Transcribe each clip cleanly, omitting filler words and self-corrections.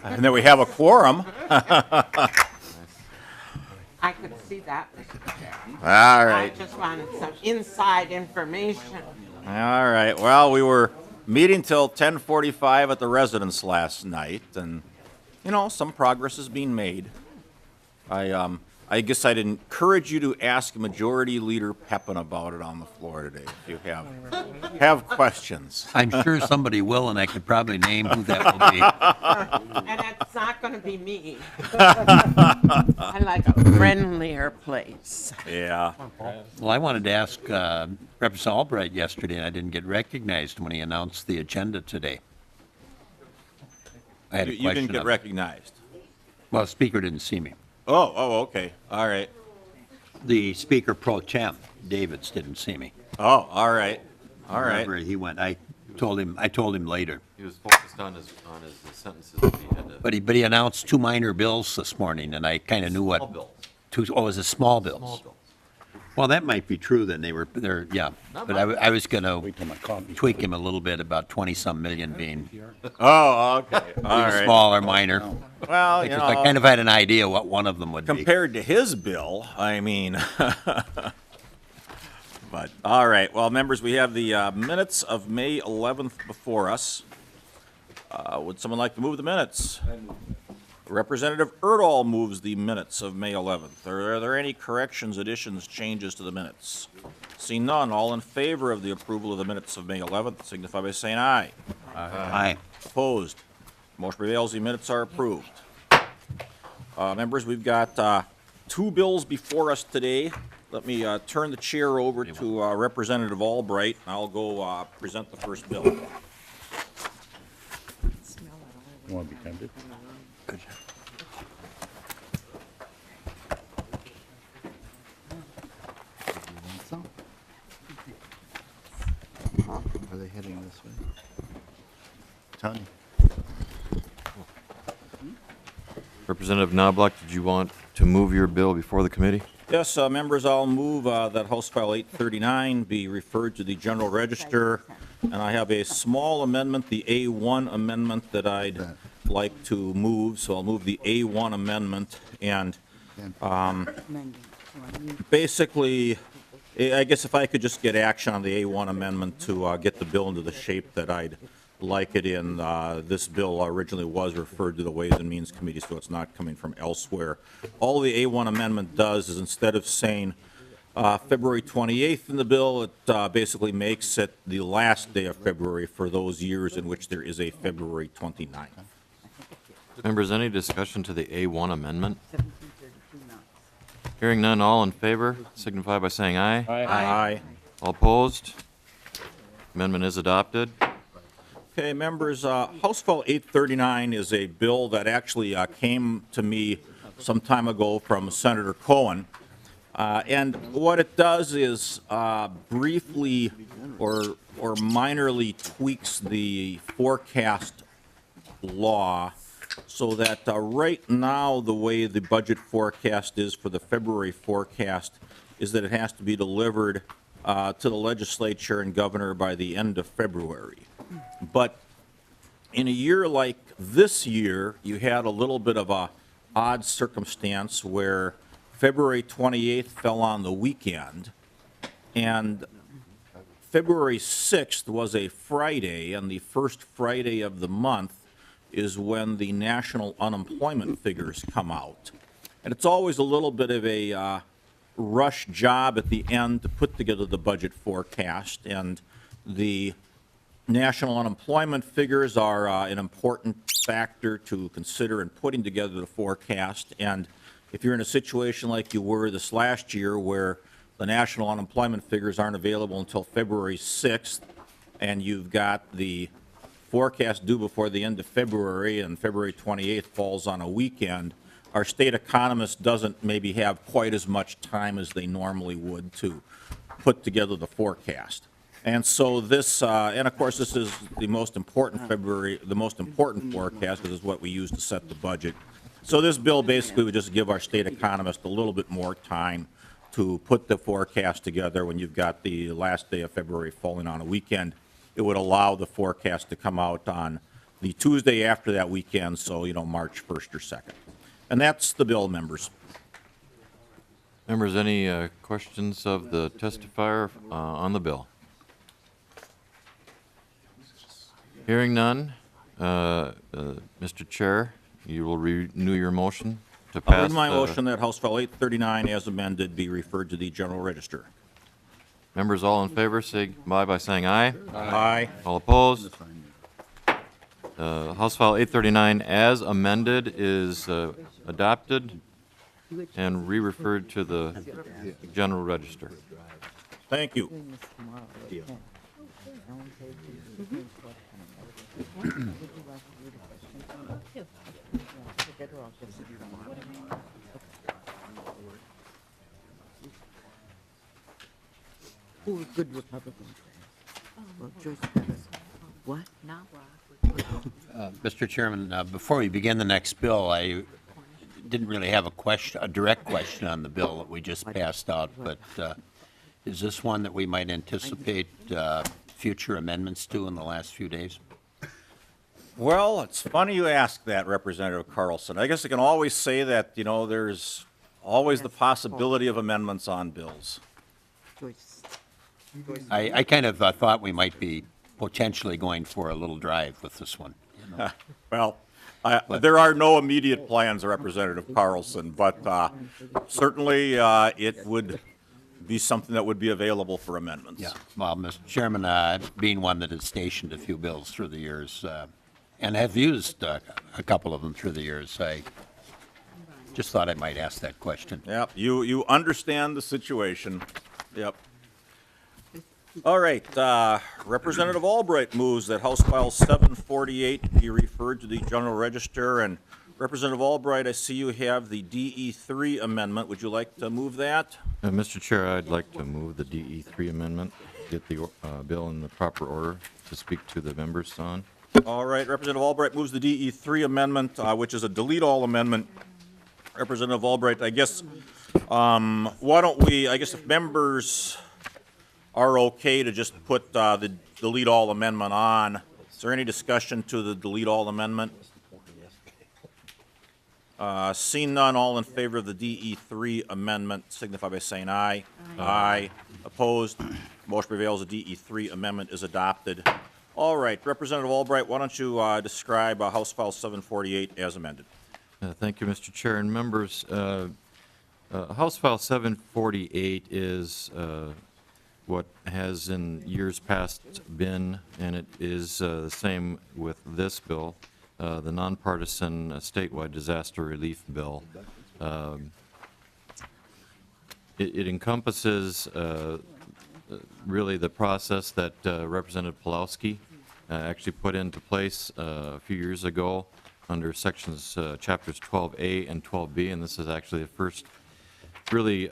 And then we have a quorum. I could see that, Mr. Chair. All I right. just wanted some inside information. All right. Well, we were meeting till 10:45 at the residence last night, and, some progress is being made. I guess I'd encourage you to ask Majority Leader Pepin about it on the floor today if you have questions. I'm sure somebody will, and I could probably name who that will be. And it's not going to be me. I like a friendlier place. Yeah. Well, I wanted to ask Representative Albright yesterday, and I didn't get recognized when he announced the agenda today. I had a You question. didn't get recognized. Well, the speaker didn't see me. Oh, okay. All right. The speaker pro tem, Davids, didn't see me. Oh, all right. All right. Wherever he went, I told him later. He was focused on his sentences. He had to. But he announced two minor bills this morning, and I kind of knew what. Small bills. It was a small bills. Small bills. Well, that might be true. Then they're yeah. Not But I was going to tweak him a little bit about 20-some million being Oh, okay. All right. small or minor. Well, Because I kind of had an idea what one of them would be. compared to his bill, I mean. But, all right. Well, members, we have the minutes of May 11th before us. Would someone like to move the minutes? Representative Erdahl moves the minutes of May 11th. Are there any corrections, additions, changes to the minutes? See none. All in favor of the approval of the minutes of May 11th signify by saying aye. Aye. Opposed? Motion prevails. The minutes are approved. Members, we've got two bills before us today. Let me turn the chair over to Representative Albright, and I'll go present the first bill. You want to be tempted? Are they heading this way? Tony? Representative Knoblach, did you want to move your bill before the committee? Yes, members, I'll move that House File 839 be referred to the General Register, and I have a small amendment, the A1 amendment, that I'd like to move, so I'll move the A1 amendment, and basically, I guess if I could just get action on the A1 amendment to get the bill into the shape that I'd like it in. This bill originally was referred to the Ways and Means Committee, so it's not coming from elsewhere. All the A1 amendment does is, instead of saying February 28th in the bill, it basically makes it the last day of February for those years in which there is a February 29th. Members, any discussion to the A1 amendment? Hearing none, all in favor signify by saying aye. Aye. All opposed? Amendment is adopted. Okay, members, House File 839 is a bill that actually came to me some time ago from Senator Cohen. And what it does is briefly or minorly tweaks the forecast law so that right now the way the budget forecast is for the February forecast is that it has to be delivered to the legislature and governor by the end of February. But in a year like this year, you had a little bit of a odd circumstance where February 28th fell on the weekend, and February 6th was a Friday, and the first Friday of the month is when the national unemployment figures come out. And it's always a little bit of a rush job at the end to put together the budget forecast, and the national unemployment figures are an important factor to consider in putting together the forecast. And if you're in a situation like you were this last year where the national unemployment figures aren't available until February 6th, and you've got the forecast due before the end of February, and February 28th falls on a weekend, our state economist doesn't maybe have quite as much time as they normally would to put together the forecast. And so this, and of course, this is the most important forecast, because it's what we use to set the budget. So this bill basically would just give our state economist a little bit more time to put the forecast together when you've got the last day of February falling on a weekend. It would allow the forecast to come out on the Tuesday after that weekend, so, March 1st or 2nd. And that's the bill, members. Members, any questions of the testifier on the bill? Hearing none, Mr. Chair, you will renew your motion to pass. I'll read my motion that House File 839 as amended be referred to the General Register. Members, all in favor, signify by saying aye. Aye. All opposed? House File 839 as amended is adopted and re-referred to the General Register. Thank you. Who are good Republicans? Well, Joyce Pettis. What? Mr. Chairman, before we begin the next bill, I didn't really have a direct question on the bill that we just passed out, but is this one that we might anticipate future amendments to in the last few days? Well, it's funny you ask that, Representative Carlson. I guess I can always say that, there's always the possibility of amendments on bills. Joyce. I kind of thought we might be potentially going for a little drive with this one. Well, there are no immediate plans, Representative Carlson, but certainly it would be something that would be available for amendments. Yeah, well, Mr. Chairman, being one that has stationed a few bills through the years and have used a couple of them through the years, I just thought I might ask that question. Yep, you understand the situation. Yep. All right, Representative Albright moves that House File 748 be referred to the General Register. And Representative Albright, I see you have the DE3 amendment. Would you like to move that? Mr. Chair, I'd like to move the DE3 amendment, get the bill in the proper order to speak to the members on. All right, Representative Albright moves the DE3 amendment, which is a delete-all amendment. Representative Albright, I guess, why don't we, if members are okay to just put the delete-all amendment on. Is there any discussion to the delete-all amendment? Seeing none, all in favor of the DE3 amendment signify by saying aye. Aye. Opposed? Motion prevails. The DE3 amendment is adopted. All right, Representative Albright, why don't you describe House File 748 as amended? Thank you, Mr. Chair and members. House File 748 is what has in years past been, and it is the same with this bill, the nonpartisan statewide disaster relief bill. It encompasses really the process that Representative Pulowski actually put into place a few years ago under sections chapters 12A and 12B, and this is actually the first really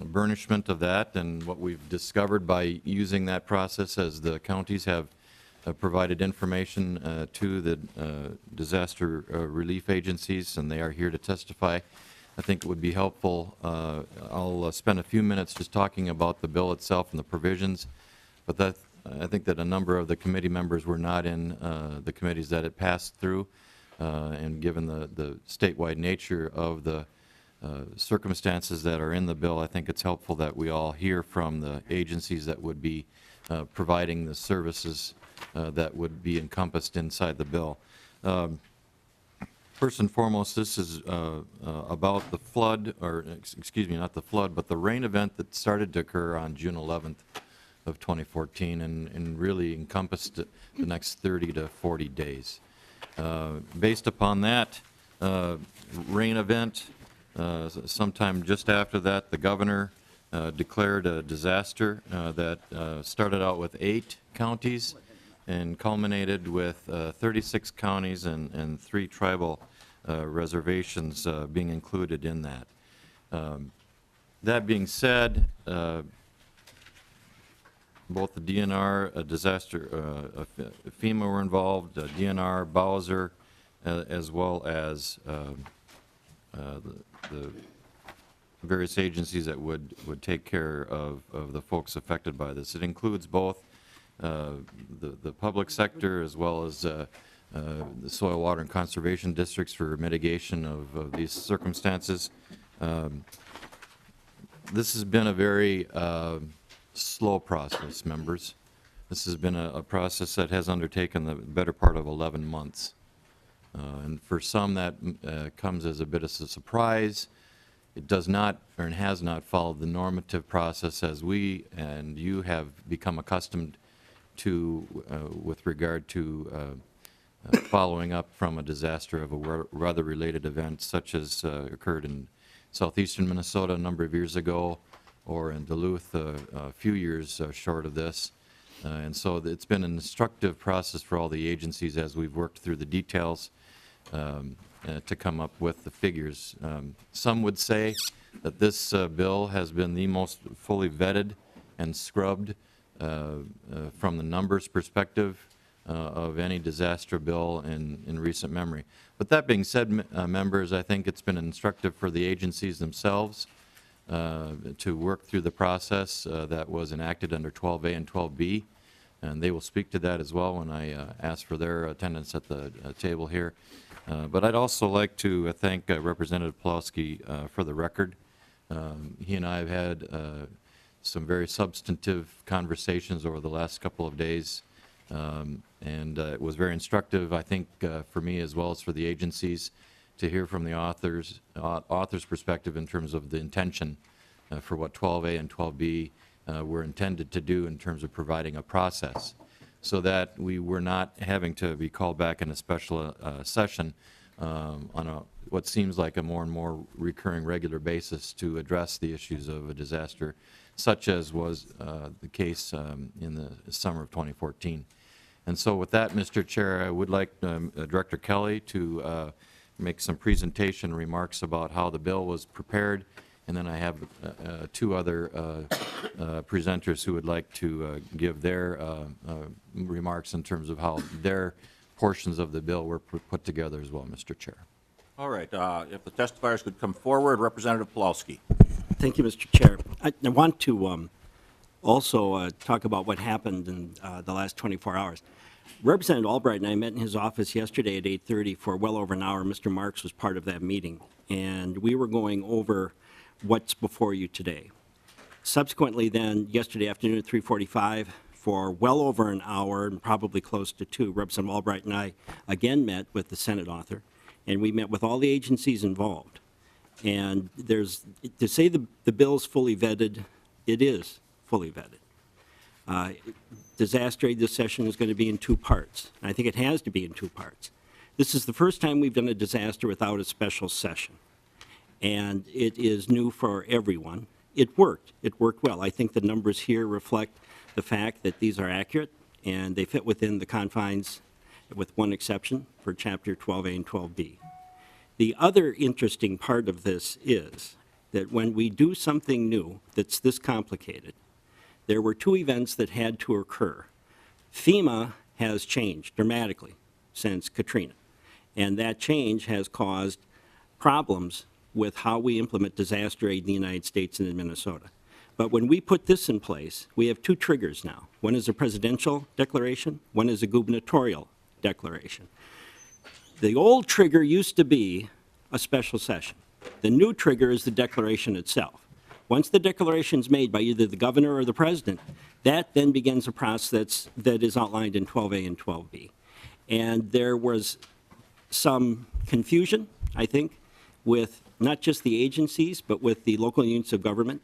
burnishment of that, and what we've discovered by using that process as the counties have provided information to the disaster relief agencies, and they are here to testify. I think it would be helpful. I'll spend a few minutes just talking about the bill itself and the provisions, but I think that a number of the committee members were not in the committees that it passed through, and given the statewide nature of the circumstances that are in the bill, I think it's helpful that we all hear from the agencies that would be providing the services that would be encompassed inside the bill. First and foremost, this is about the flood, or excuse me, not the flood, but the rain event that started to occur on June 11th of 2014 and really encompassed the next 30 to 40 days. Based upon that rain event, sometime just after that, the governor declared a disaster that started out with 8 counties and culminated with 36 counties and 3 tribal reservations being included in that. That being said, both the DNR, FEMA were involved, DNR, Bowser, as well as the various agencies that would take care of the folks affected by this. It includes both the public sector as well as the soil, water, and conservation districts for mitigation of these circumstances. This has been a very slow process, members. This has been a process that has undertaken the better part of 11 months. And for some, that comes as a bit of a surprise. It does not, or has not, followed the normative process as we and you have become accustomed to with regard to following up from a disaster of a weather-related event such as occurred in southeastern Minnesota a number of years ago, or in Duluth a few years short of this. And so it's been an instructive process for all the agencies as we've worked through the details to come up with the figures. Some would say that this bill has been the most fully vetted and scrubbed from the numbers perspective of any disaster bill in recent memory. But that being said, members, I think it's been instructive for the agencies themselves to work through the process that was enacted under 12A and 12B, and they will speak to that as well when I ask for their attendance at the table here. But I'd also like to thank Representative Pawlowski for the record. He and I have had some very substantive conversations over the last couple of days, and it was very instructive, I think, for me as well as for the agencies to hear from the author's perspective in terms of the intention for what 12A and 12B were intended to do in terms of providing a process, so that we were not having to be called back in a special session on what seems like a more and more recurring regular basis to address the issues of a disaster, such as was the case in the summer of 2014. And so with that, Mr. Chair, I would like Director Kelly to make some presentation remarks about how the bill was prepared, and then I have two other presenters who would like to give their remarks in terms of how their portions of the bill were put together as well, Mr. Chair. All right, if the testifiers could come forward, Representative Pawlowski. Thank you, Mr. Chair. I want to also talk about what happened in the last 24 hours. Representative Albright and I met in his office yesterday at 8:30 for well over an hour. Mr. Marks was part of that meeting, and we were going over what's before you today. Subsequently then, yesterday afternoon at 3:45, for well over an hour and probably close to 2, Representative Albright and I again met with the Senate author, and we met with all the agencies involved. And to say the bill's fully vetted, it is fully vetted. Disaster aid this session is going to be in 2 parts. I think it has to be in 2 parts. This is the first time we've done a disaster without a special session, and it is new for everyone. It worked. It worked well. I think the numbers here reflect the fact that these are accurate, and they fit within the confines, with one exception, for Chapter 12A and 12B. The other interesting part of this is that when we do something new that's this complicated, there were 2 events that had to occur. FEMA has changed dramatically since Katrina, and that change has caused problems with how we implement disaster aid in the United States and in Minnesota. But when we put this in place, we have 2 triggers now. One is a presidential declaration, one is a gubernatorial declaration. The old trigger used to be a special session. The new trigger is the declaration itself. Once the declaration is made by either the governor or the president, that then begins a process that is outlined in 12A and 12B. And there was some confusion, I think, with not just the agencies, but with the local units of government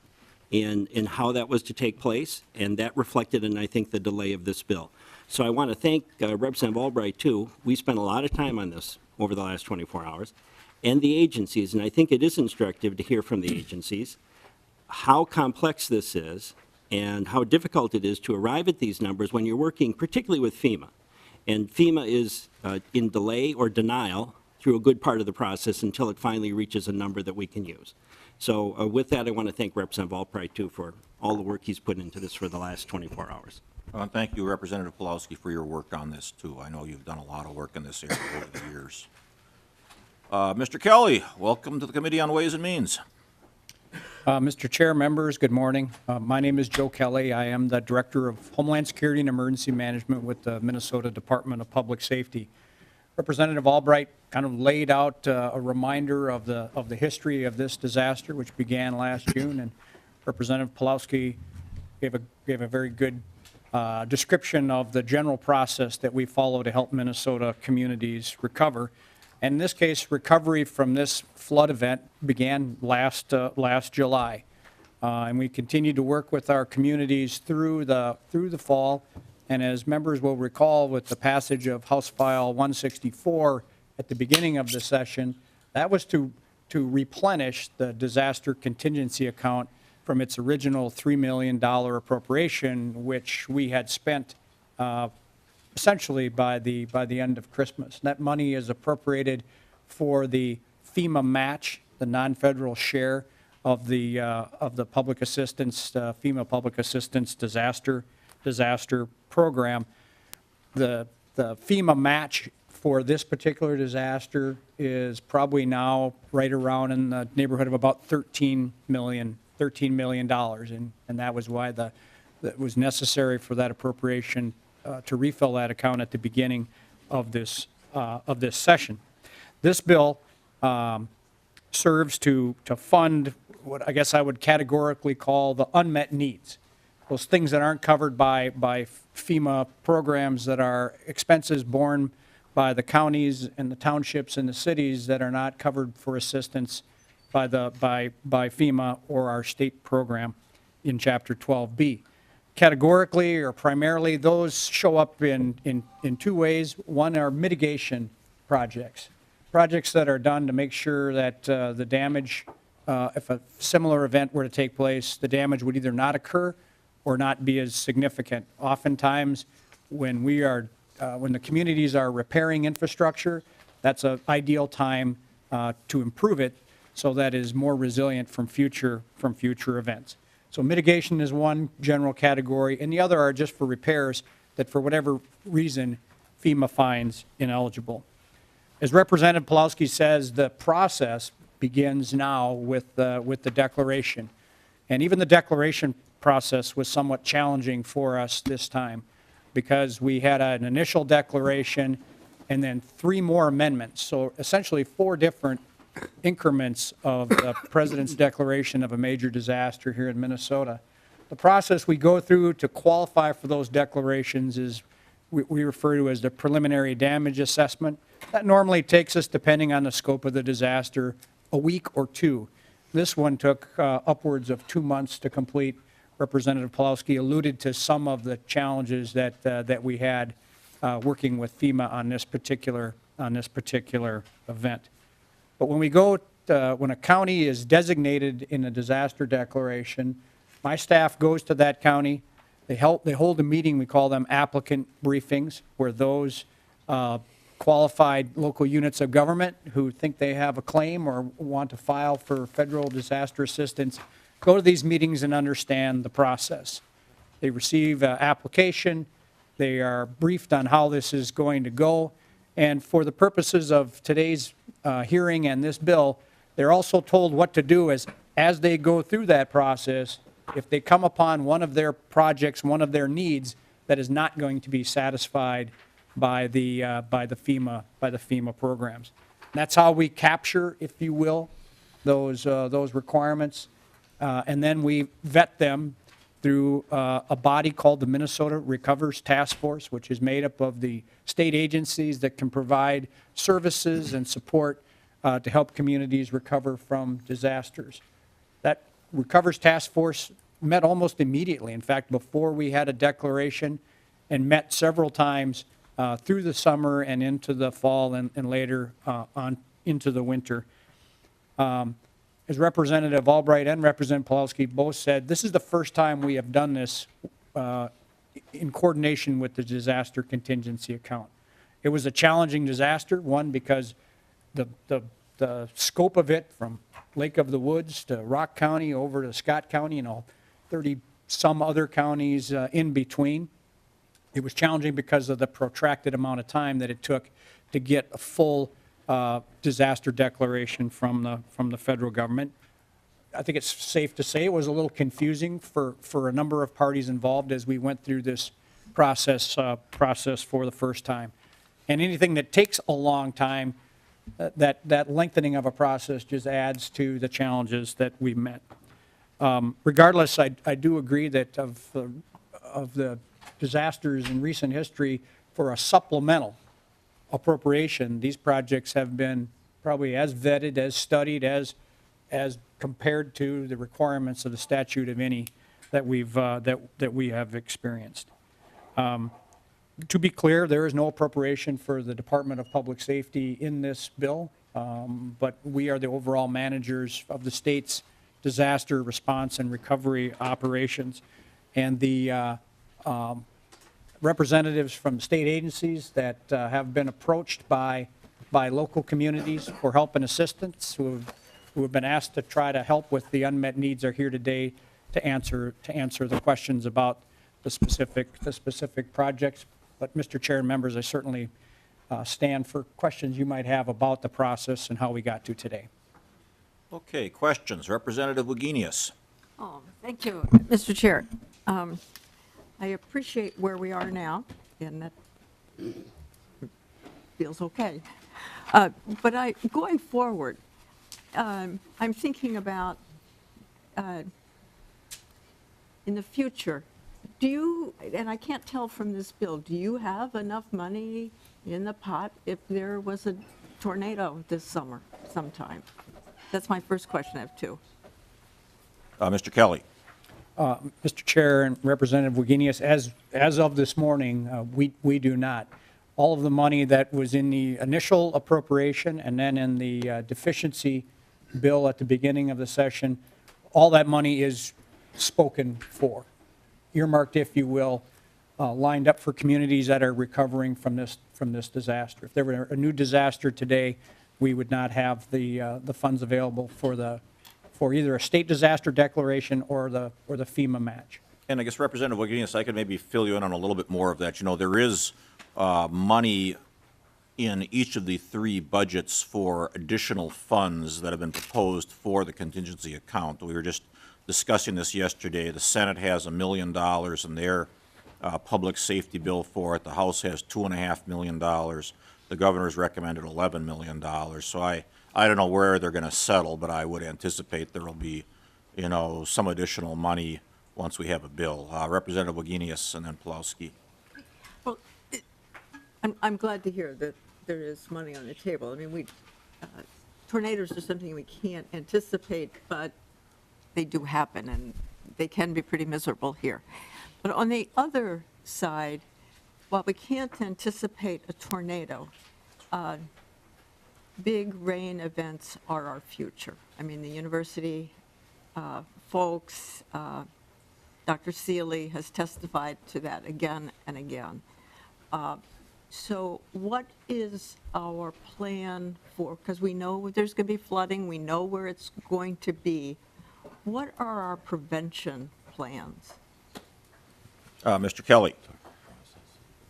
in how that was to take place, and that reflected in, I think, the delay of this bill. So I want to thank Representative Albright, too. We spent a lot of time on this over the last 24 hours, and the agencies, and I think it is instructive to hear from the agencies how complex this is and how difficult it is to arrive at these numbers when you're working particularly with FEMA. And FEMA is in delay or denial through a good part of the process until it finally reaches a number that we can use. So with that, I want to thank Representative Albright, too, for all the work he's put into this for the last 24 hours. Thank you, Representative Pawlowski, for your work on this, too. I know you've done a lot of work in this area over the years. Mr. Kelly, welcome to the Committee on Ways and Means. Mr. Chair, members, good morning. My name is Joe Kelly. I am the Director of Homeland Security and Emergency Management with the Minnesota Department of Public Safety. Representative Albright kind of laid out a reminder of the history of this disaster, which began last June, and Representative Pulowski gave a very good description of the general process that we follow to help Minnesota communities recover. And in this case, recovery from this flood event began last July. And we continued to work with our communities through the fall. And as members will recall, with the passage of House File 164 at the beginning of the session, that was to replenish the disaster contingency account from its original $3 million appropriation, which we had spent essentially by the end of Christmas. That money is appropriated for the FEMA match, the non-federal share of the public assistance, FEMA public assistance disaster program. The FEMA match for this particular disaster is probably now right around in the neighborhood of about $13 million, and that was why that was necessary for that appropriation to refill that account at the beginning of this session. This bill serves to fund what I guess I would categorically call the unmet needs, those things that aren't covered by FEMA programs, that are expenses borne by the counties and the townships and the cities that are not covered for assistance by FEMA or our state program in Chapter 12B. Categorically or primarily, those show up in two ways. One are mitigation projects that are done to make sure that the damage, if a similar event were to take place, the damage would either not occur or not be as significant. Oftentimes, when the communities are repairing infrastructure, that's an ideal time to improve it so that it is more resilient from future events. So mitigation is one general category, and the other are just for repairs that for whatever reason FEMA finds ineligible. As Representative Pulowski says, the process begins now with the declaration. And even the declaration process was somewhat challenging for us this time because we had an initial declaration and then 3 more amendments. So essentially 4 different increments of the President's declaration of a major disaster here in Minnesota. The process we go through to qualify for those declarations is we refer to as the preliminary damage assessment. That normally takes us, depending on the scope of the disaster, a week or 2. This one took upwards of 2 months to complete. Representative Pulowski alluded to some of the challenges that we had working with FEMA on this particular event. But when we go, when a county is designated in a disaster declaration, my staff goes to that county. They hold a meeting, we call them applicant briefings, where those qualified local units of government who think they have a claim or want to file for federal disaster assistance go to these meetings and understand the process. They receive an application. They are briefed on how this is going to go. And for the purposes of today's hearing and this bill, they're also told what to do as they go through that process. If they come upon one of their projects, one of their needs that is not going to be satisfied by the FEMA programs. That's how we capture, if you will, those requirements, and then we vet them through a body called the Minnesota Recovers Task Force, which is made up of the state agencies that can provide services and support to help communities recover from disasters. That Recovers Task Force met almost immediately. In fact, before we had a declaration, and met several times through the summer and into the fall and later on into the winter. As Representative Albright and Representative Pulowski both said, this is the first time we have done this in coordination with the disaster contingency account. It was a challenging disaster, one, because the scope of it from Lake of the Woods to Rock County over to Scott County and all 30 some other counties in between. It was challenging because of the protracted amount of time that it took to get a full disaster declaration from the federal government. I think it's safe to say it was a little confusing for a number of parties involved as we went through this process for the first time. And anything that takes a long time, that lengthening of a process just adds to the challenges that we met. Regardless, I do agree that of the disasters in recent history, for a supplemental appropriation, these projects have been probably as vetted, as studied, as compared to the requirements of the statute of any that we have experienced. To be clear, there is no appropriation for the Department of Public Safety in this bill, but we are the overall managers of the state's disaster response and recovery operations. And the representatives from state agencies that have been approached by local communities for help and assistance, who have been asked to try to help with the unmet needs, are here today to answer the questions about the specific projects. But Mr. Chair and members, I certainly stand for questions you might have about the process and how we got to today. Okay, questions. Representative Wagenius. Oh, thank you, Mr. Chair. I appreciate where we are now, and that feels okay. But going forward, I'm thinking about in the future, do you, and I can't tell from this bill, do you have enough money in the pot if there was a tornado this summer sometime? That's my first question. I have two. Mr. Kelly. Mr. Chair and Representative Wagenius, as of this morning, we do not. All of the money that was in the initial appropriation and then in the deficiency bill at the beginning of the session, all that money is spoken for, earmarked, if you will, lined up for communities that are recovering from this disaster. If there were a new disaster today, we would not have the funds available for either a state disaster declaration or the FEMA match. And I guess Representative Wagenius, I could maybe fill you in on a little bit more of that. You know, there is money in each of the three budgets for additional funds that have been proposed for the contingency account. We were just discussing this yesterday. The Senate has $1 million in their public safety bill for it. The House has $2.5 million. The governor's recommended $11 million. So I don't know where they're going to settle, but I would anticipate there will be, you know, some additional money once we have a bill. Representative Wagenius and then Pulowski. Well, I'm glad to hear that there is money on the table. I mean, tornadoes are something we can't anticipate, but they do happen, and they can be pretty miserable here. But on the other side, while we can't anticipate a tornado, big rain events are our future. I mean, the university folks, Dr. Seeley has testified to that again and again. So what is our plan for, because we know there's going to be flooding, we know where it's going to be. What are our prevention plans? Mr. Kelly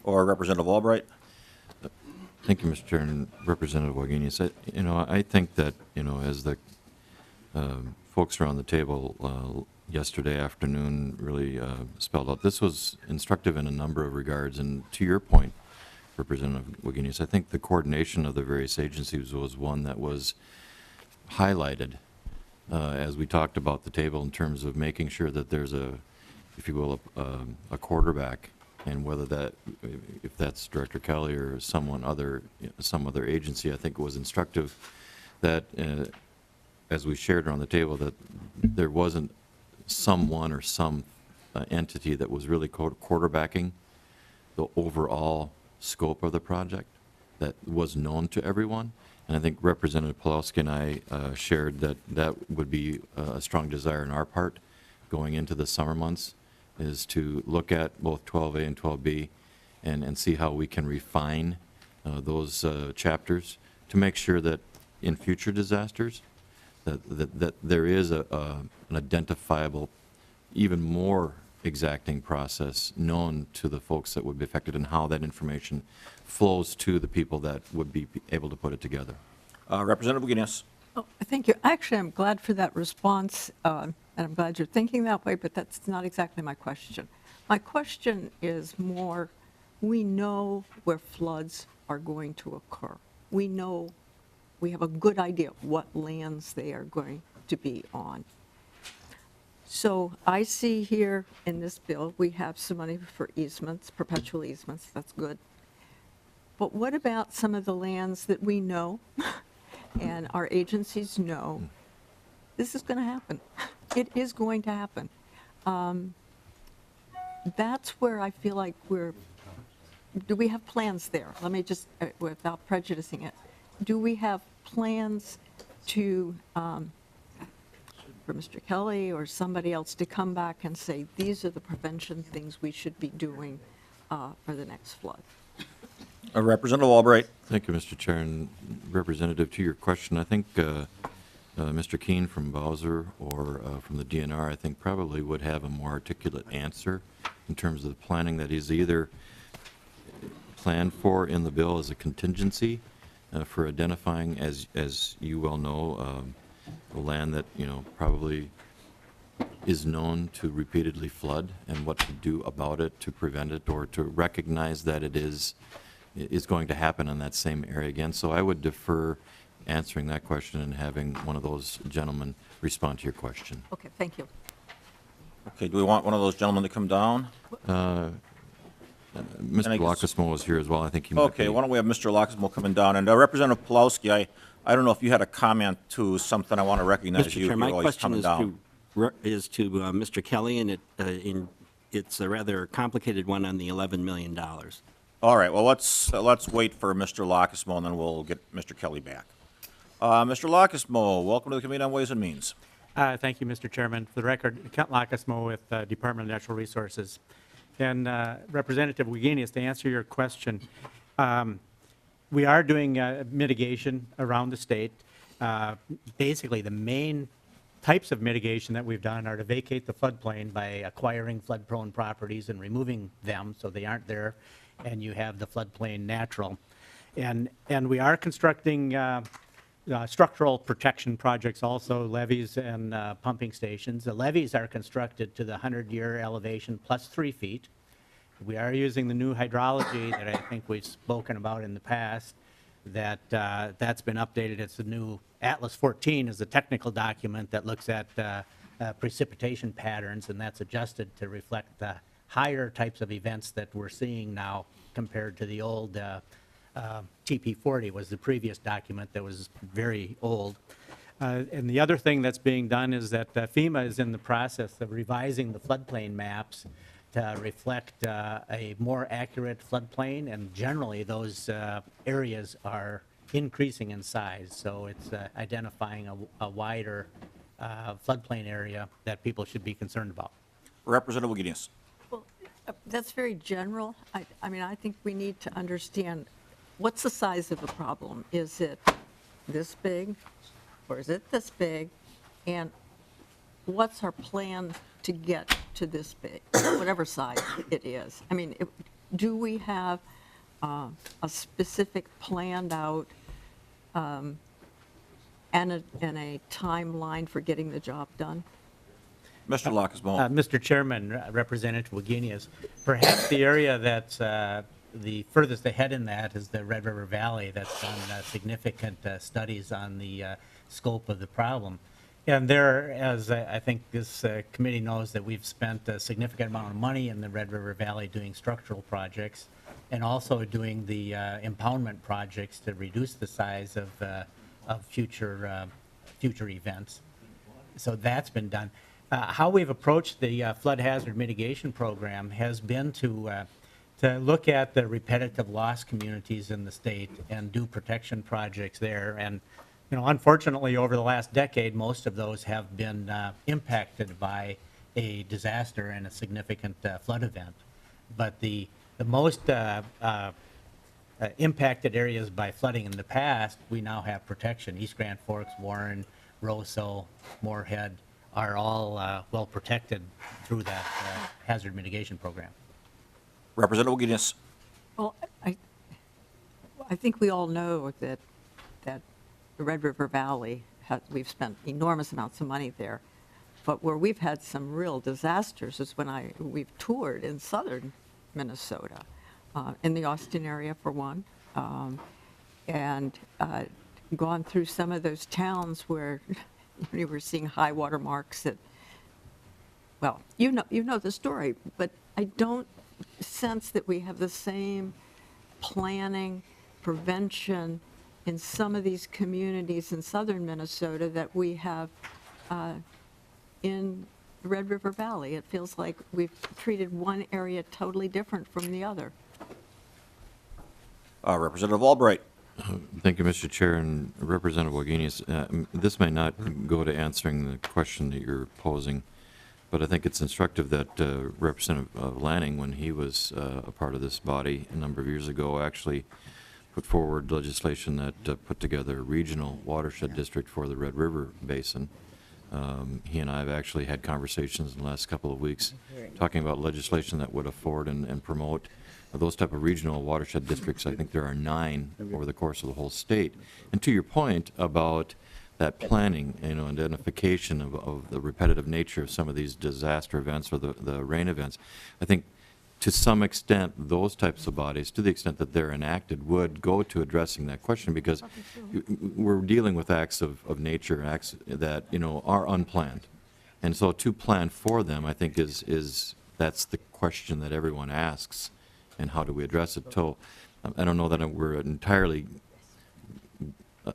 or Representative Albright. Thank you, Mr. Chair, and Representative Wagenius. I think that, as the folks around the table yesterday afternoon really spelled out, this was instructive in a number of regards. And to your point, Representative Wagenius, I think the coordination of the various agencies was one that was highlighted as we talked about the table in terms of making sure that there's if you will, a quarterback, and whether that, if that's Director Kelly or some other agency. I think it was instructive that, as we shared around the table, that there wasn't someone or some entity that was really quarterbacking the overall scope of the project that was known to everyone. And I think Representative Pulowski and I shared that would be a strong desire on our part going into the summer months, is to look at both 12A and 12B and see how we can refine those chapters to make sure that in future disasters that there is an identifiable, even more exacting process known to the folks that would be affected, and how that information flows to the people that would be able to put it together. Representative Wagenius. Oh, thank you. Actually, I'm glad for that response, and I'm glad you're thinking that way, but that's not exactly my question. My question is more, we know where floods are going to occur. We know, we have a good idea what lands they are going to be on. So I see here in this bill, we have some money for easements, perpetual easements, that's good. But what about some of the lands that we know and our agencies know this is going to happen? It is going to happen. That's where I feel like do we have plans there? Let me just, without prejudicing it, do we have plans to, for Mr. Kelly or somebody else to come back and say, these are the prevention things we should be doing for the next flood? Representative Albright. Thank you, Mr. Chair. And Representative, to your question, I think Mr. Keene from Bowser or from the DNR, I think probably would have a more articulate answer in terms of the planning that is either planned for in the bill as a contingency for identifying, as you well know, the land that, probably is known to repeatedly flood and what to do about it to prevent it or to recognize that it is going to happen in that same area again. So I would defer answering that question and having one of those gentlemen respond to your question. Okay, thank you. Okay, do we want one of those gentlemen to come down? Mr. I guess- Lockersmo is here as well. I think he might Okay, be. why don't we have Mr. Lockismo coming down? And Representative Pulowski, I don't know if you had a comment to something. I want to recognize Mr. you. Chair, my You're always question coming is down. to Mr. Kelly, and it's a rather complicated one on the $11 million. All right, well, let's wait for Mr. Lockismo, and then we'll get Mr. Kelly back. Mr. Lockismo, welcome to the Committee on Ways and Means. Thank you, Mr. Chairman. For the record, Kent Lockismo with Department of Natural Resources. And Representative Wigenius, to answer your question, we are doing mitigation around the state. Basically, the main types of mitigation that we've done are to vacate the floodplain by acquiring flood-prone properties and removing them so they aren't there, and you have the floodplain natural. And we are constructing structural protection projects also, levees and pumping stations. The levees are constructed to the 100-year elevation plus 3 feet. We are using the new hydrology that I think we've spoken about in the past, that's been updated. It's the new Atlas 14 is a technical document that looks at precipitation patterns, and that's adjusted to reflect the higher types of events that we're seeing now compared to the old TP40 was the previous document that was very old. And the other thing that's being done is that FEMA is in the process of revising the floodplain maps to reflect a more accurate floodplain, and generally those areas are increasing in size. So it's identifying a wider floodplain area that people should be concerned about. Representative Wigenius. Well, that's very general. I mean, I think we need to understand what's the size of the problem. Is it this big, or is it this big? And what's our plan to get to this big, whatever size it is? I mean, do we have a specific planned out and a timeline for getting the job done? Mr. Lockismo. Mr. Chairman, Representative Wigenius, perhaps the area that's the furthest ahead in that is the Red River Valley that's done significant studies on the scope of the problem. And there, as I think this committee knows, that we've spent a significant amount of money in the Red River Valley doing structural projects and also doing the impoundment projects to reduce the size of future events. So that's been done. How we've approached the flood hazard mitigation program has been to look at the repetitive loss communities in the state and do protection projects there. And unfortunately, over the last decade, most of those have been impacted by a disaster and a significant flood event. But the most impacted areas by flooding in the past, we now have protection. East Grand Forks, Warren, Roseau, Moorhead are all well protected through that hazard mitigation program. Representative Wigenius. Well, I think we all know that the Red River Valley we've spent enormous amounts of money there. But where we've had some real disasters is when we've toured in southern Minnesota, in the Austin area for one, and gone through some of those towns where you were seeing high water marks that, well, you know the story, but I don't sense that we have the same planning, prevention in some of these communities in southern Minnesota that we have in Red River Valley. It feels like we've treated one area totally different from the other. Representative Albright. Thank you, Mr. Chair, and Representative Wagenius. This may not go to answering the question that you're posing, but I think it's instructive that Representative Lanning, when he was a part of this body a number of years ago, actually put forward legislation that put together a regional watershed district for the Red River Basin. He and I have actually had conversations in the last couple of weeks talking about legislation that would afford and promote those type of regional watershed districts. I think there are 9 over the course of the whole state. And to your point about that planning, identification of the repetitive nature of some of these disaster events or the rain events, I think to some extent those types of bodies, to the extent that they're enacted, would go to addressing that question, because we're dealing with acts of nature, acts that are unplanned. And so to plan for them, I think that's the question that everyone asks. And how do we address it? So I don't know that we're entirely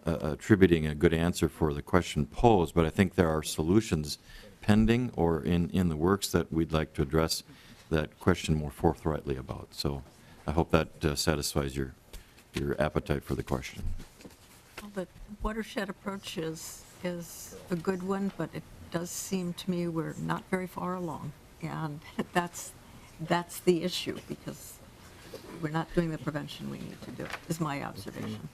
attributing a good answer for the question posed, but I think there are solutions pending or in the works that we'd like to address that question more forthrightly about. So I hope that satisfies your appetite for the question. Well, the watershed approach is a good one, but it does seem to me we're not very far along. And that's the issue, because we're not doing the prevention we need to do, is my observation.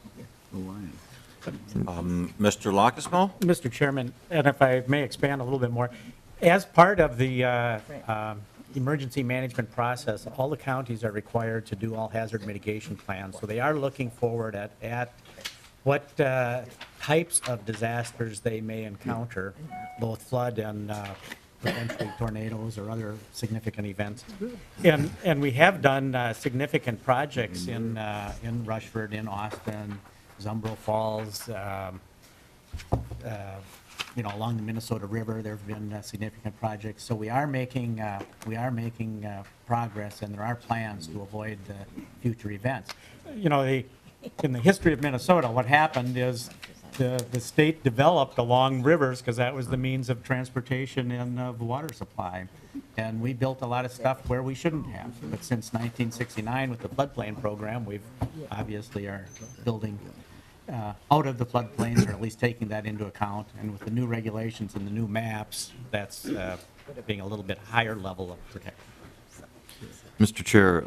Mr. Lockismo? Mr. Chairman, and if I may expand a little bit more, as part of the emergency management process, all the counties are required to do all hazard mitigation plans. So they are looking forward at what types of disasters they may encounter, both flood and potentially tornadoes or other significant events. And we have done significant projects in Rushford, in Austin, Zumbro Falls, along the Minnesota River. There have been significant projects. So we are making progress, and there are plans to avoid future events. In the history of Minnesota, what happened is the state developed along rivers because that was the means of transportation and of water supply. And we built a lot of stuff where we shouldn't have. But since 1969 with the floodplain program, we've obviously are building out of the floodplains, or at least taking that into account. And with the new regulations and the new maps, that's being a little bit higher level of protection. Mr. Chair.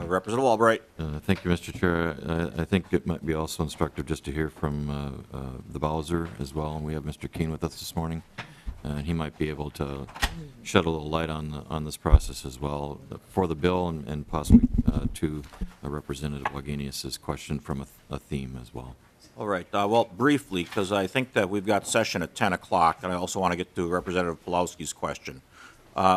Representative Albright. Thank you, Mr. Chair. I think it might be also instructive just to hear from the Bowser as well. And we have Mr. Keene with us this morning. And he might be able to shed a little light on this process as well for the bill, and possibly to Representative Wagenius's question from a theme as well. All right. Well, briefly, because I think that we've got session at 10 o'clock, and I also want to get to Representative Pulowski's question.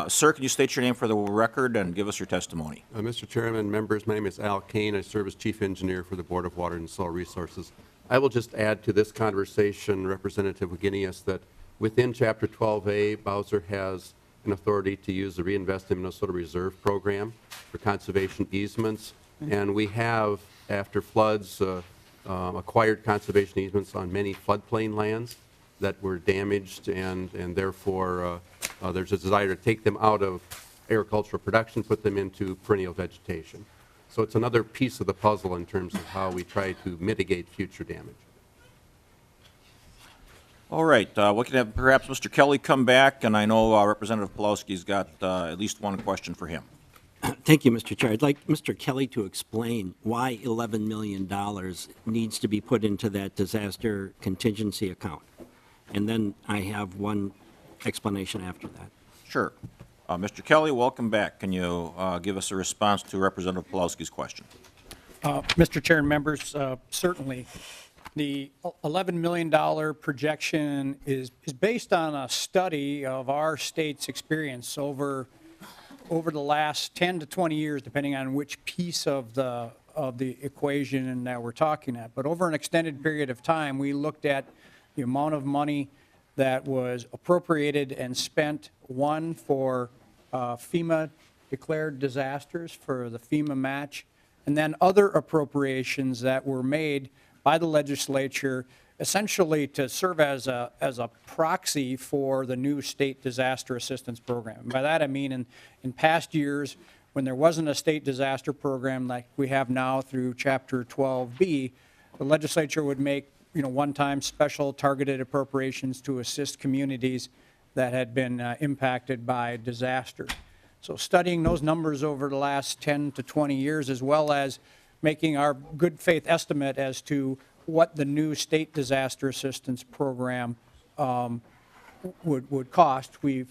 Sir, can you state your name for the record and give us your testimony? Mr. Chairman, members, my name is Al Kane. I serve as Chief Engineer for the Board of Water and Soil Resources. I will just add to this conversation, Representative Wagenius, that within Chapter 12A, Bowser has an authority to use the Reinvest in Minnesota Reserve Program for conservation easements. And we have, after floods, acquired conservation easements on many floodplain lands that were damaged, and therefore there's a desire to take them out of agricultural production, put them into perennial vegetation. So it's another piece of the puzzle in terms of how we try to mitigate future damage. All right. We can have perhaps Mr. Kelly come back, and I know Representative Pulowski's got at least one question for him. Thank you, Mr. Chair. I'd like Mr. Kelly to explain why $11 million needs to be put into that disaster contingency account. And then I have one explanation after that. Sure. Mr. Kelly, welcome back. Can you give us a response to Representative Pulowski's question? Mr. Chair and members, certainly, The $11 million projection is based on a study of our state's experience over the last 10 to 20 years, depending on which piece of the equation that we're talking at. But over an extended period of time, we looked at the amount of money that was appropriated and spent, one, for FEMA declared disasters, for the FEMA match, and then other appropriations that were made by the legislature essentially to serve as a proxy for the new state disaster assistance program. And by that I mean in past years, when there wasn't a state disaster program like we have now through Chapter 12B, the legislature would make one-time special targeted appropriations to assist communities that had been impacted by disaster. So studying those numbers over the last 10 to 20 years, as well as making our good faith estimate as to what the new state disaster assistance program would cost, we've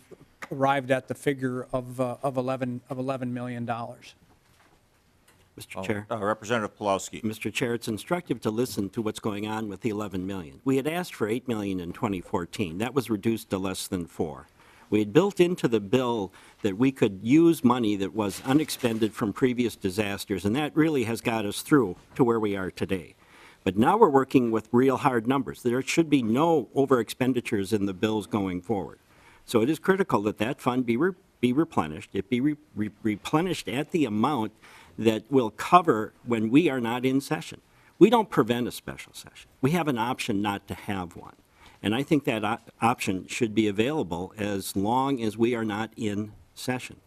arrived at the figure of $11 million. Mr. Chair. Representative Pulowski. Mr. Chair, it's instructive to listen to what's going on with the 11 million. We had asked for 8 million in 2014. That was reduced to less than 4. We had built into the bill that we could use money that was unexpended from previous disasters, and that really has got us through to where we are today. But now we're working with real hard numbers. There should be no over expenditures in the bills going forward. So it is critical that that fund be replenished. It be replenished at the amount that will cover when we are not in session. We don't prevent a special session. We have an option not to have one. And I think that option should be available as long as we are not in session.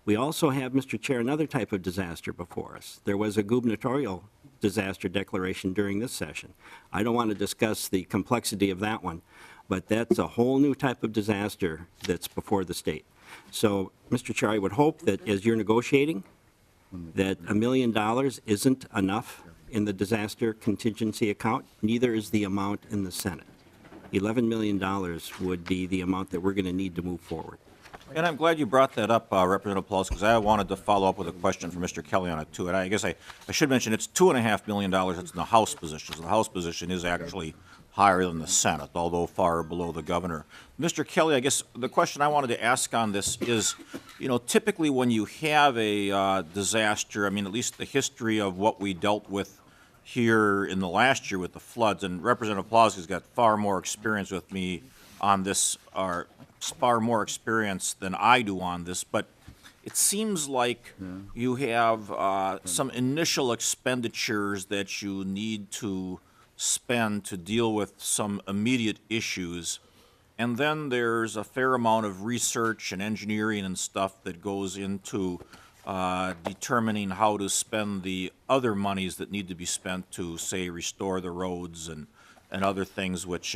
We also have, Mr. Chair, another type of disaster before us. There was a gubernatorial disaster declaration during this session. I don't want to discuss the complexity of that one, but that's a whole new type of disaster that's before the state. So, Mr. Chair, I would hope that as you're negotiating, that $1 million isn't enough in the disaster contingency account, neither is the amount in the Senate. $11 million would be the amount that we're going to need to move forward. And I'm glad you brought that up, Representative Pulowski, because I wanted to follow up with a question for Mr. Kelly on it, too. And I guess I should mention it's $2.5 million that's in the House position. So the House position is actually higher than the Senate, although far below the governor. Mr. Kelly, I guess the question I wanted to ask on this is, typically when you have a disaster, I mean, at least the history of what we dealt with here in the last year with the floods, and Representative Pulowski's got far more experience with me on this, or far more experience than I do on this, but it seems like you have some initial expenditures that you need to spend to deal with some immediate issues, and then there's a fair amount of research and engineering and stuff that goes into determining how to spend the other monies that need to be spent to, say, restore the roads and other things which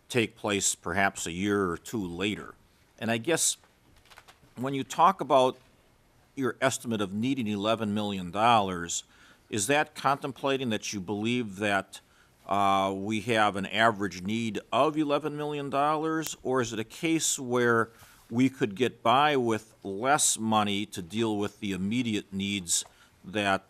take place perhaps a year or two later. And I guess when you talk about your estimate of needing $11 million, is that contemplating that you believe that we have an average need of $11 million, or is it a case where we could get by with less money to deal with the immediate needs that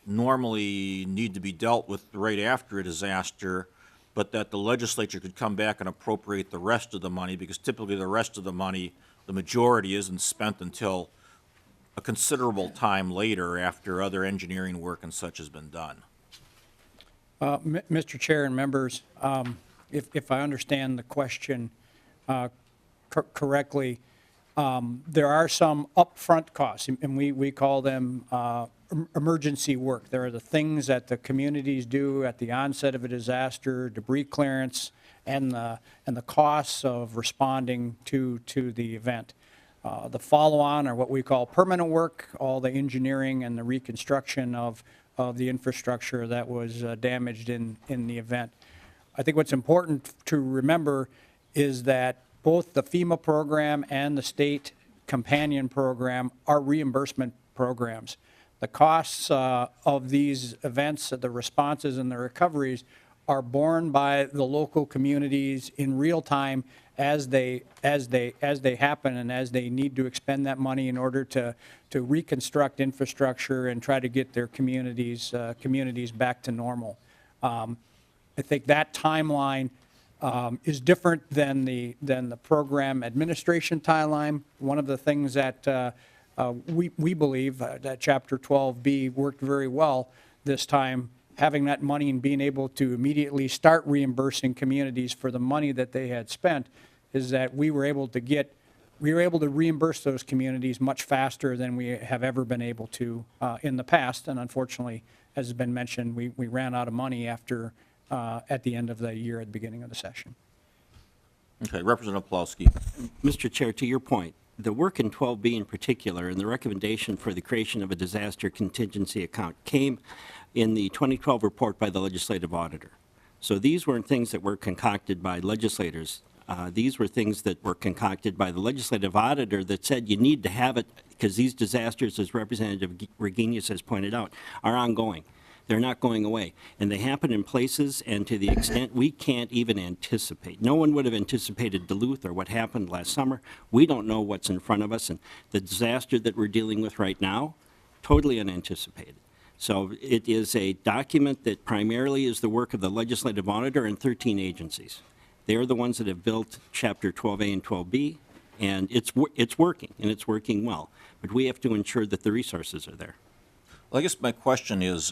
normally need to be dealt with right after a disaster, but that the legislature could come back and appropriate the rest of the money, because typically the rest of the money, the majority, isn't spent until a considerable time later after other engineering work and such has been done? Mr. Chair and members, if I understand the question correctly, there are some upfront costs, and we call them emergency work. There are the things that the communities do at the onset of a disaster, debris clearance, and the costs of responding to the event. The follow-on are what we call permanent work, all the engineering and the reconstruction of the infrastructure that was damaged in the event. I think what's important to remember is that both the FEMA program and the state companion program are reimbursement programs. The costs of these events, the responses and the recoveries, are borne by the local communities in real time as they happen and as they need to expend that money in order to reconstruct infrastructure and try to get their communities back to normal. I think that timeline is different than the program administration timeline. One of the things that we believe that Chapter 12B worked very well this time, having that money and being able to immediately start reimbursing communities for the money that they had spent, is that we were able to reimburse those communities much faster than we have ever been able to in the past. And unfortunately, as has been mentioned, we ran out of money after at the end of the year, at the beginning of the session. Okay, Representative Plowski. Mr. Chair, to your point, the work in 12B in particular and the recommendation for the creation of a disaster contingency account came in the 2012 report by the legislative auditor. So these weren't things that were concocted by legislators. These were things that were concocted by the legislative auditor that said you need to have it because these disasters, as Representative Reginius has pointed out, are ongoing. They're not going away. And they happen in places and to the extent we can't even anticipate. No one would have anticipated Duluth or what happened last summer. We don't know what's in front of us. And the disaster that we're dealing with right now, totally unanticipated. So it is a document that primarily is the work of the legislative auditor and 13 agencies. They're the ones that have built Chapter 12A and 12B, and it's working, and it's working well. But we have to ensure that the resources are there. Well, I guess my question is,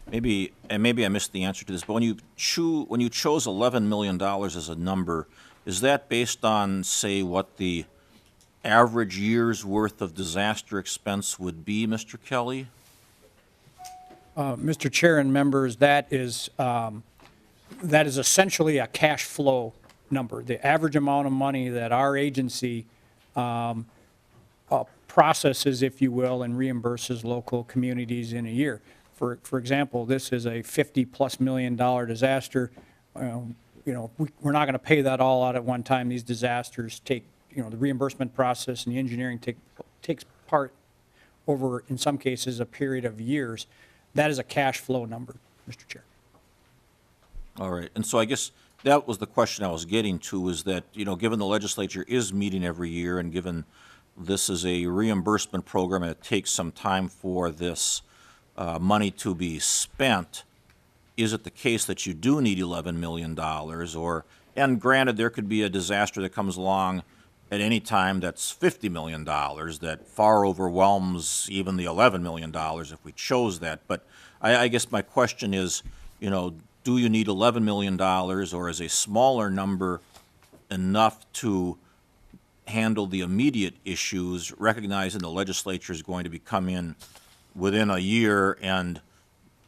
maybe I missed the answer to this, but when you chose $11 million as a number, is that based on, say, what the average year's worth of disaster expense would be, Mr. Kelly? Mr. Chair and members, that is essentially a cash flow number. The average amount of money that our agency processes, if you will, and reimburses local communities in a year. For example, this is a $50+ million disaster. We're not going to pay that all out at one time. These disasters take, the reimbursement process and the engineering takes part over, in some cases, a period of years. That is a cash flow number, Mr. Chair. All right, and so I guess that was the question I was getting to, is that, given the legislature is meeting every year and given this is a reimbursement program and it takes some time for this money to be spent, is it the case that you do need $11 million? And granted, there could be a disaster that comes along at any time that's $50 million that far overwhelms even the $11 million if we chose that. But I guess my question is, do you need $11 million, or is a smaller number enough to handle the immediate issues, recognizing the legislature is going to be come in within a year and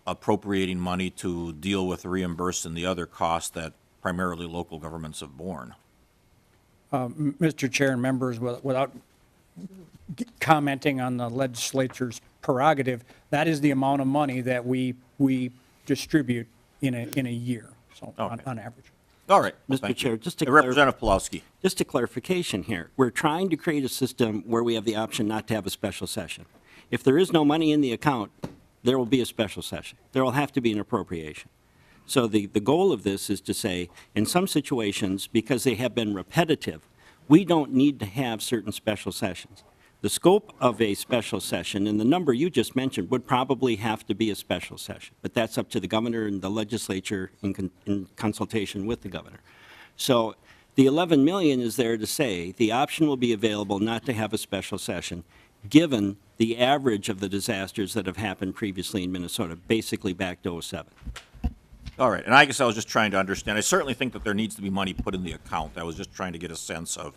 appropriating money to deal with reimbursing the other costs that primarily local governments have borne? Mr. Chair and members, without commenting on the legislature's prerogative, that is the amount of money that we distribute in a year, so Okay. on average. All right. Mr. Thank Chair, you. just to Representative Pulowski. Just a clarification here. We're trying to create a system where we have the option not to have a special session. If there is no money in the account, there will be a special session. There will have to be an appropriation. So the goal of this is to say, in some situations, because they have been repetitive, we don't need to have certain special sessions. The scope of a special session, and the number you just mentioned, would probably have to be a special session. But that's up to the governor and the legislature in consultation with the governor. So the $11 million is there to say the option will be available not to have a special session, given the average of the disasters that have happened previously in Minnesota, basically back to '07. All right, and I guess I was just trying to understand. I certainly think that there needs to be money put in the account. I was just trying to get a sense of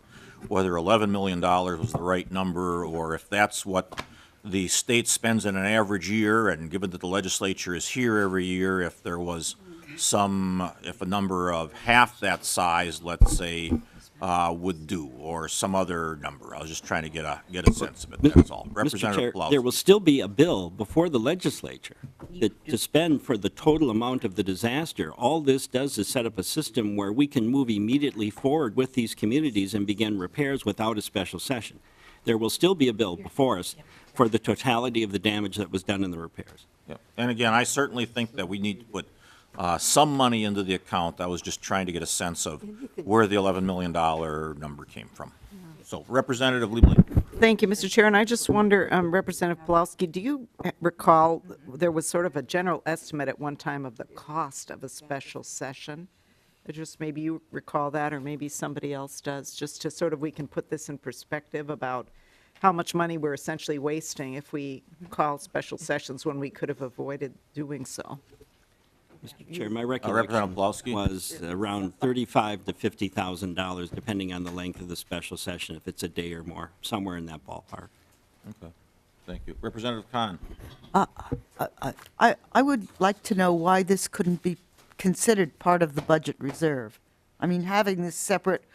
whether $11 million was the right number, or if that's what the state spends in an average year, and given that the legislature is here every year, if there was if a number of half that size, let's say, would do, or some other number. I was just trying to get a sense of it, that's all. Mr. Chair, Representative Pulaski. there will still be a bill before the legislature to spend for the total amount of the disaster. All this does is set up a system where we can move immediately forward with these communities and begin repairs without a special session. There will still be a bill before us for the totality of the damage that was done in the repairs. Yep. And again, I certainly think that we need to put some money into the account. I was just trying to get a sense of where the $11 million number came from. So, Representative Liebling. Thank you, Mr. Chair, and I just wonder, Representative Pulaski, do you recall, there was sort of a general estimate at one time of the cost of a special session? Just maybe you recall that, or maybe somebody else does, just to sort of, we can put this in perspective about how much money we're essentially wasting if we call special sessions when we could have avoided doing so. Mr. Chair, my Representative recollection Pulaski? was around $35,000 to $50,000, depending on the length of the special session, if it's a day or more, somewhere in that ballpark. Okay, thank you. Representative Khan? I would like to know why this couldn't be considered part of the budget reserve. I mean, having this separate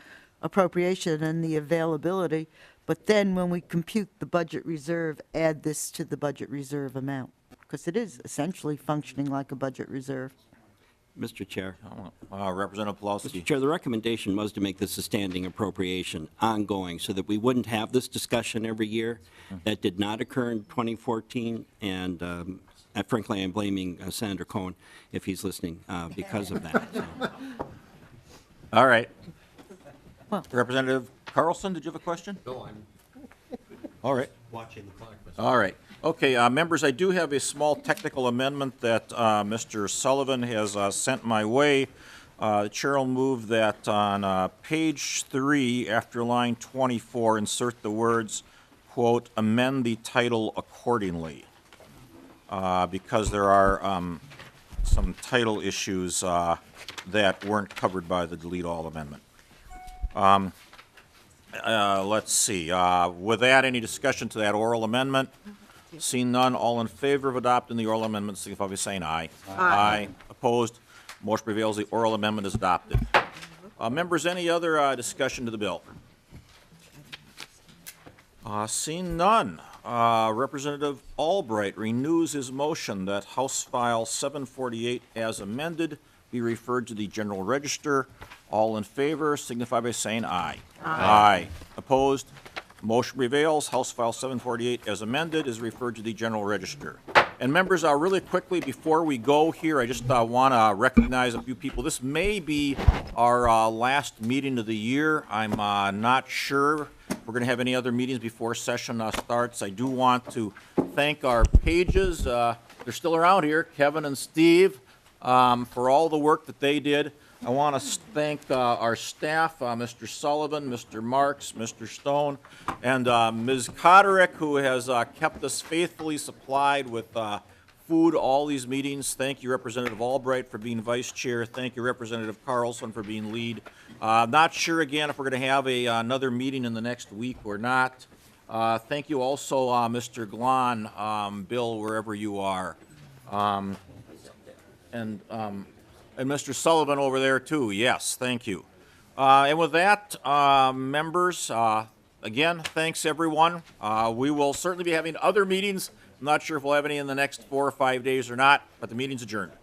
appropriation and the availability, but then when we compute the budget reserve, add this to the budget reserve amount, because it is essentially functioning like a budget reserve. Mr. Chair. Representative Pulaski? Mr. Chair, the recommendation was to make this a standing appropriation ongoing so that we wouldn't have this discussion every year. That did not occur in 2014, and frankly, I'm blaming Senator Cohen, if he's listening, because of that. So. All right. Well- Representative Carlson, did you have a question? No, I'm All right. watching the clock. All right. Okay, members, I do have a small technical amendment that Mr. Sullivan has sent my way. The chair will move that on page 3, after line 24, insert the words, quote, amend the title accordingly, because there are some title issues that weren't covered by the delete all amendment. Let's see. With that, any discussion to that oral amendment? Seeing none, all in favor of adopting the oral amendment, signify by saying aye. Aye. Opposed? Motion prevails. The oral amendment is adopted. Members, any other discussion to the bill? Seeing none, Representative Albright renews his motion that House File 748 as amended be referred to the General Register. All in favor signify by saying aye. Aye. Opposed? Motion prevails. House File 748 as amended is referred to the General Register. And members, really quickly before we go here, I just want to recognize a few people. This may be our last meeting of the year. I'm not sure if we're going to have any other meetings before session starts. I do want to thank our pages. They're still around here, Kevin and Steve, for all the work that they did. I want to thank our staff, Mr. Sullivan, Mr. Marks, Mr. Stone, and Ms. Cotterick, who has kept us faithfully supplied with food all these meetings. Thank you, Representative Albright, for being vice chair. Thank you, Representative Carlson, for being lead. Not sure, again, if we're going to have another meeting in the next week or not. Thank you also, Mr. Glahn, Bill, wherever you are. And Mr. Sullivan over there, too. Yes, thank you. And with that, members, again, thanks, everyone. We will certainly be having other meetings. I'm not sure if we'll have any in the next 4 or 5 days or not, but the meeting's adjourned.